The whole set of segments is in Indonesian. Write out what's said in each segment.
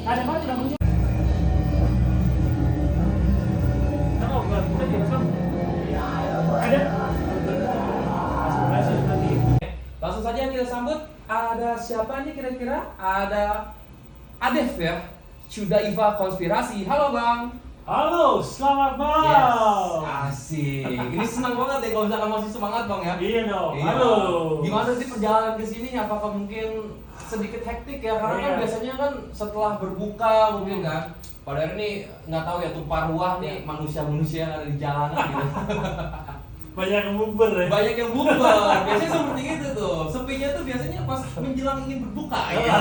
Ada mana tidak muncul? Ada. Masih nanti. Langsung saja kita sambut. Ada siapa nih kira-kira? Ada Adef ya, Chudaiva Konspirasi. Halo Bang. Halo, selamat malam. Yes, asik. Ini senang banget ya kalau misalkan masih semangat Bang ya. Iya dong. Iya. Halo. Gimana sih perjalanan ke sini? Apakah mungkin sedikit hektik ya? Karena kan Iya. biasanya kan setelah berbuka mungkin kan. Padahal ini nggak tahu ya tumpah ruah nih manusia-manusia yang ada di jalanan gitu. Banyak yang bubur ya. Banyak yang bukber, biasanya seperti itu tuh. Sepinya tuh biasanya pas menjelang ingin berbuka ya.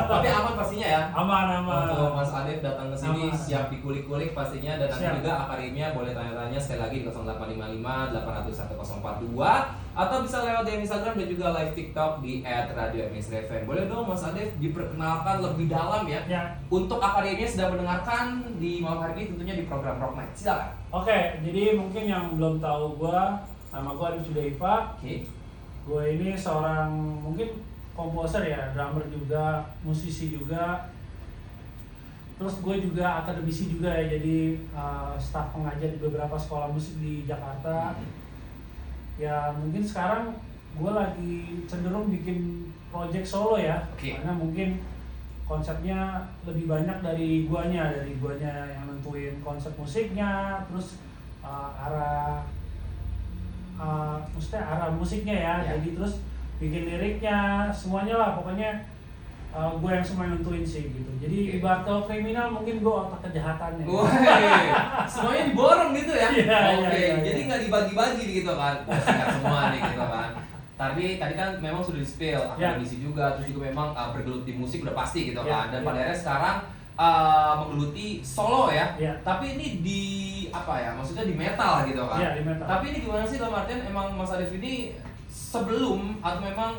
Tapi aman pastinya ya. Aman. Untuk Mas Adef datang ke sini Aman. siap dikulik-kulik pastinya, dan nanti Siap. juga akademia boleh tanya-tanya sekali lagi di 0855 800 1042 atau bisa lewat DM Instagram dan juga live TikTok di @radio_FM. Boleh dong Mas Adef diperkenalkan lebih dalam ya. Ya. Untuk akademia sedang mendengarkan di malam hari ini tentunya di program Rock Night. Silakan. Oke, jadi mungkin yang belum tahu gua, nama gua Adef Chudaiva. Oke. Gue ini seorang mungkin komposer ya, drummer juga, musisi juga. Terus gue juga akademisi juga ya, jadi staf pengajar di beberapa sekolah musik di Jakarta. Ya mungkin sekarang gue lagi cenderung bikin project solo ya, Oke. karena mungkin konsepnya lebih banyak dari guanya yang nentuin konsep musiknya, terus maksudnya arah musiknya ya. Ya. Jadi terus bikin liriknya, semuanya lah pokoknya gue yang semua yang nentuin sih gitu. Jadi Oke. ibarat kalau kriminal mungkin gue otak kejahatannya. Woi, semuanya diborong gitu ya? Iya, Oke, iya. jadi nggak dibagi-bagi gitu kan? Nggak semua nih gitu kan? Tadi kan memang sudah di-spill, akademisi juga, terus juga memang bergelut di musik udah pasti gitu kan? Dan pada akhirnya sekarang menggeluti solo ya? Iya. Tapi ini di apa ya? Maksudnya di metal gitu kan? Iya, di metal. Tapi ini gimana sih dalam artian emang Mas Adef ini sebelum atau memang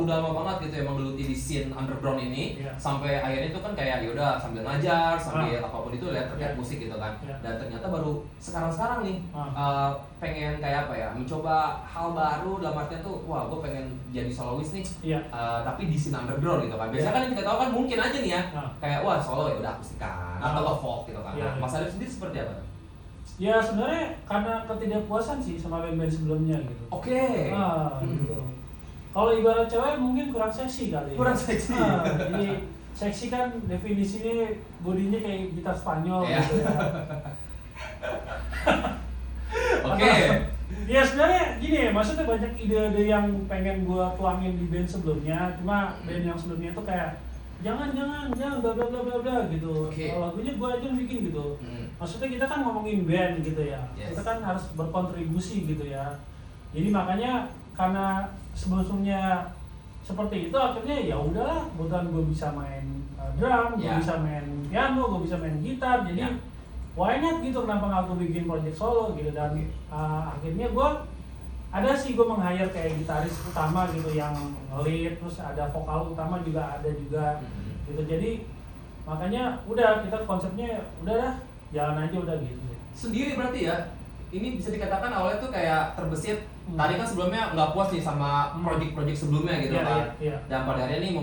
udah lama banget gitu ya menggeluti di scene underground ini, Iya. sampai akhirnya itu kan kayak yaudah sambil ngajar sambil apapun itu lihat terkait Iya. musik gitu kan. Iya. Dan ternyata baru sekarang nih Ah. pengen kayak apa ya, mencoba hal baru dalam artian tuh wah gue pengen jadi solois nih. Iya. Tapi di scene underground gitu kan. Biasanya Iya. kan yang kita tahu kan mungkin aja nih ya, Ah. kayak wah solo ya udah akustikan atau Ah. folk gitu kan. Iya, Nah, iya. Mas Adef sendiri seperti apa? Ya sebenarnya karena ketidakpuasan sih sama band-band sebelumnya gitu. Oke. Gitu. Kalau ibarat cewek mungkin kurang seksi kali. Kurang seksi. Jadi seksi kan definisinya bodinya kayak gitar Spanyol Iya. gitu ya. Oke. Ya sebenarnya gini, maksudnya banyak ide-ide yang pengen gua tuangin di band sebelumnya, cuma band yang sebelumnya itu kayak jangan bla bla bla bla bla gitu. Oke. Kalau lagunya gua aja yang bikin gitu. Maksudnya kita kan ngomongin band gitu ya. Yes. Kita kan harus berkontribusi gitu ya. Jadi makanya karena sebelumnya seperti itu, akhirnya ya udahlah, kebetulan gue bisa main drum, gue Ya. bisa main piano, gue bisa main gitar, jadi Ya. why not gitu, kenapa nggak gue bikin project solo gitu. Dan akhirnya gue ada sih, gue meng-hire kayak gitaris utama gitu yang lead, terus ada vokal utama juga ada juga gitu. Jadi makanya udah kita konsepnya udahlah jalan aja udah gitu. Sendiri berarti ya, ini bisa dikatakan awalnya tuh kayak terbesit. Tadi kan sebelumnya nggak puas nih sama project-project sebelumnya gitu Iya, kan. iya. Dan pada akhirnya nih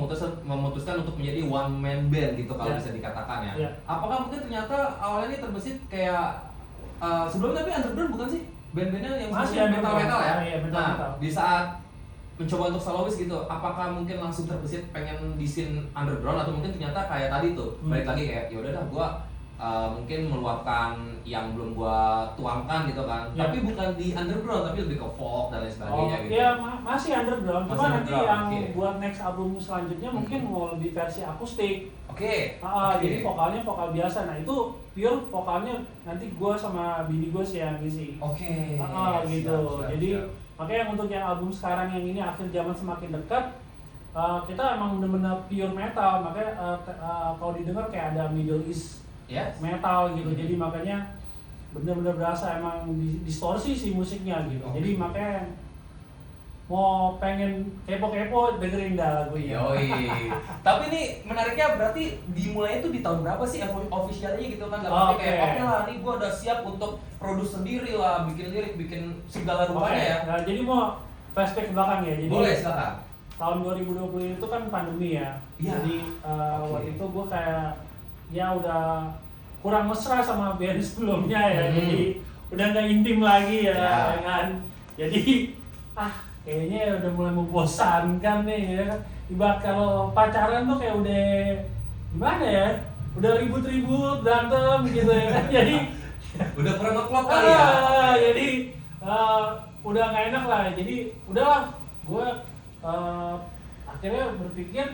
memutuskan untuk menjadi one man band gitu kalau Iya. bisa dikatakan ya. Iya. Apakah mungkin ternyata awalnya ini terbesit kayak sebelumnya tapi underground bukan sih? Band-bandnya yang Masih sebelumnya underground. metal-metal ya? Iya, metal-metal. Nah, di saat mencoba untuk solois gitu, apakah mungkin langsung terbesit pengen di scene underground, atau mungkin ternyata kayak tadi tuh balik lagi kayak yaudah dah gua mungkin meluapkan yang belum gua tuangkan gitu kan, Ya. tapi bukan di underground tapi lebih ke folk dan lain sebagainya gitu. Iya, masih underground. Cuma Masih nanti underground, yang oke. buat next album selanjutnya mungkin mau lebih versi akustik. Oke. Jadi vokalnya vokal biasa. Nah itu pure vokalnya nanti gue sama bini gue sih yang ngisi. Oke. Gitu. Siap, Jadi siap. makanya untuk yang album sekarang yang ini akhir zaman semakin dekat, kita emang bener-bener pure metal. Makanya kalau didengar kayak ada Middle East Yes. metal gitu. Jadi makanya bener-bener berasa emang distorsi sih musiknya gitu. Oke. Jadi makanya mau pengen kepo-kepo dengerin dah lagunya. Yoi. Tapi ini menariknya berarti dimulainya tuh di tahun berapa sih officialnya gitu kan? Dalam arti kayak oke lah, nih gua udah siap untuk produce sendiri lah, bikin lirik, bikin segala rupanya ya. Nah, jadi mau flashback ke belakang ya. Jadi Boleh silakan. tahun 2020 itu kan pandemi ya. Iya. Jadi waktu itu gue kayak ya udah kurang mesra sama band sebelumnya ya, jadi udah nggak intim lagi ya, Ya. kan. Jadi kayaknya udah mulai membosankan nih ya kan. Ibarat kalau pacaran tuh kayak udah gimana ya, udah ribut-ribut berantem gitu ya kan. Jadi Udah pernah ngeklop kali ya. jadi udah nggak enak lah, jadi udahlah gue akhirnya berpikir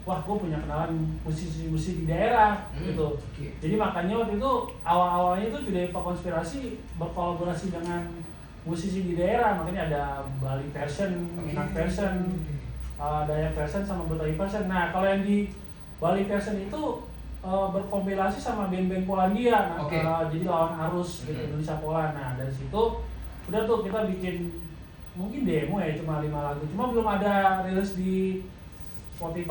wah gue punya kenalan musisi-musisi di daerah gitu. Jadi makanya waktu itu awal-awalnya itu Judaipa Konspirasi berkolaborasi dengan musisi di daerah, makanya ada Bali version, Minang version, Dayak version sama Betawi version. Nah kalau yang di Bali version itu berkompilasi sama band-band Polandia, jadi lawan arus gitu, Indonesia Poland. Nah dari situ udah tuh kita bikin mungkin demo ya, cuma 5 lagu, cuma belum ada rilis di Spotify